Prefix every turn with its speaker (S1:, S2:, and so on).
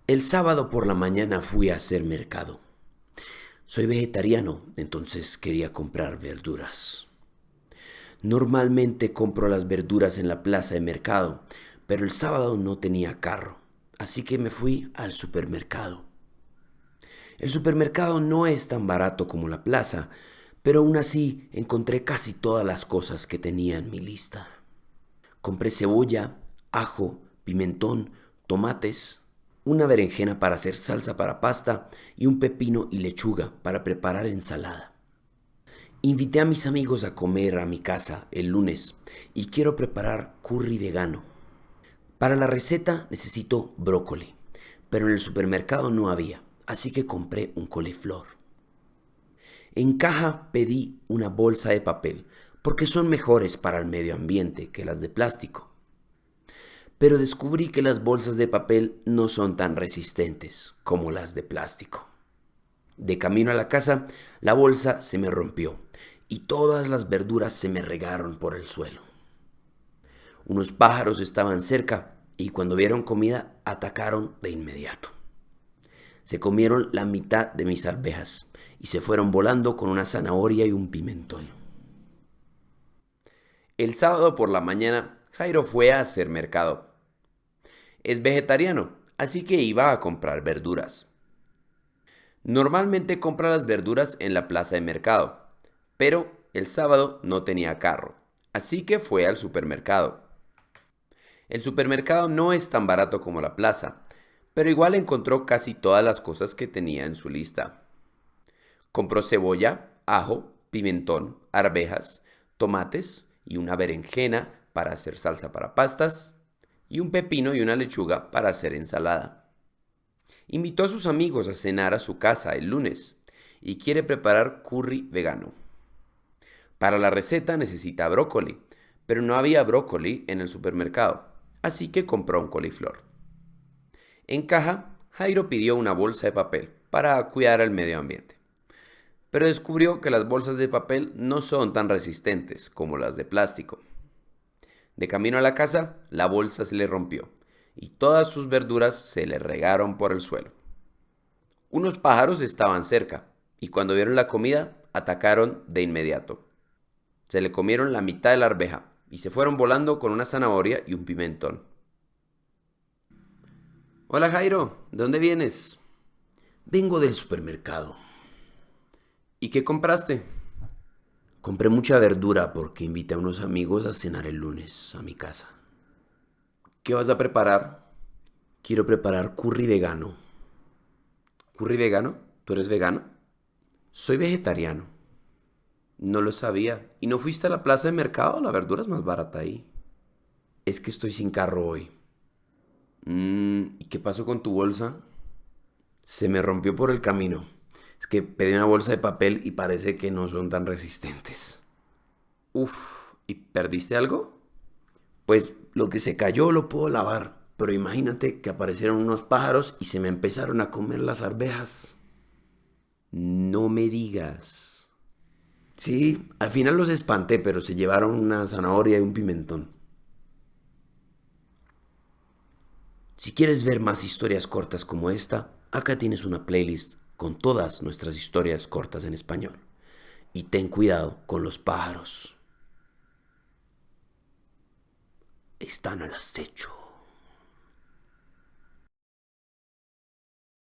S1: El sábado por la mañana fui a hacer mercado. Soy vegetariano, entonces quería comprar verduras. Normalmente compro las verduras en la plaza de mercado, pero el sábado no tenía carro, así que me fui al supermercado. El supermercado no es tan barato como la plaza, pero aún así encontré casi todas las cosas que tenía en mi lista. Compré cebolla, ajo, pimentón, tomates, una berenjena para hacer salsa para pasta y un pepino y lechuga para preparar ensalada. Invité a mis amigos a comer a mi casa el lunes y quiero preparar curry vegano. Para la receta necesito brócoli, pero en el supermercado no había, así que compré un coliflor. En caja pedí una bolsa de papel porque son mejores para el medio ambiente que las de plástico. Pero descubrí que las bolsas de papel no son tan resistentes como las de plástico. De camino a la casa, la bolsa se me rompió y todas las verduras se me regaron por el suelo. Unos pájaros estaban cerca y cuando vieron comida atacaron de inmediato. Se comieron la mitad de mis arvejas y se fueron volando con una zanahoria y un pimentón. El sábado por la mañana, Jairo fue a hacer mercado. Es vegetariano, así que iba a comprar verduras. Normalmente compra las verduras en la plaza de mercado, pero el sábado no tenía carro, así que fue al supermercado. El supermercado no es tan barato como la plaza, pero igual encontró casi todas las cosas que tenía en su lista. Compró cebolla, ajo, pimentón, arvejas, tomates y una berenjena para hacer salsa para pastas, y un pepino y una lechuga para hacer ensalada. Invitó a sus amigos a cenar a su casa el lunes y quiere preparar curry vegano. Para la receta necesita brócoli, pero no había brócoli en el supermercado, así que compró un coliflor. En caja, Jairo pidió una bolsa de papel para cuidar el medio ambiente, pero descubrió que las bolsas de papel no son tan resistentes como las de plástico. De camino a la casa, la bolsa se le rompió y todas sus verduras se le regaron por el suelo. Unos pájaros estaban cerca y cuando vieron la comida atacaron de inmediato. Se le comieron la mitad de la arveja y se fueron volando con una zanahoria y un pimentón. Hola Jairo, ¿de dónde vienes? Vengo del supermercado.
S2: ¿Y qué compraste?
S1: Compré mucha verdura porque invité a unos amigos a cenar el lunes a mi casa.
S2: ¿Qué vas a preparar?
S1: Quiero preparar curry vegano.
S2: ¿Curry vegano? ¿Tú eres vegano?
S1: Soy vegetariano.
S2: No lo sabía. ¿Y no fuiste a la plaza de mercado? La verdura es más barata ahí.
S1: Es que estoy sin carro hoy.
S2: ¿Y qué pasó con tu bolsa?
S1: Se me rompió por el camino. Es que pedí una bolsa de papel y parece que no son tan resistentes.
S2: Uf, ¿y perdiste algo?
S1: Pues lo que se cayó lo puedo lavar, pero imagínate que aparecieron unos pájaros y se me empezaron a comer las arvejas.
S2: No me digas.
S1: Sí, al final los espanté, pero se llevaron una zanahoria y un pimentón. Si quieres ver más historias cortas como esta, acá tienes una playlist con todas nuestras historias cortas en español. Y ten cuidado con los pájaros. Están al acecho.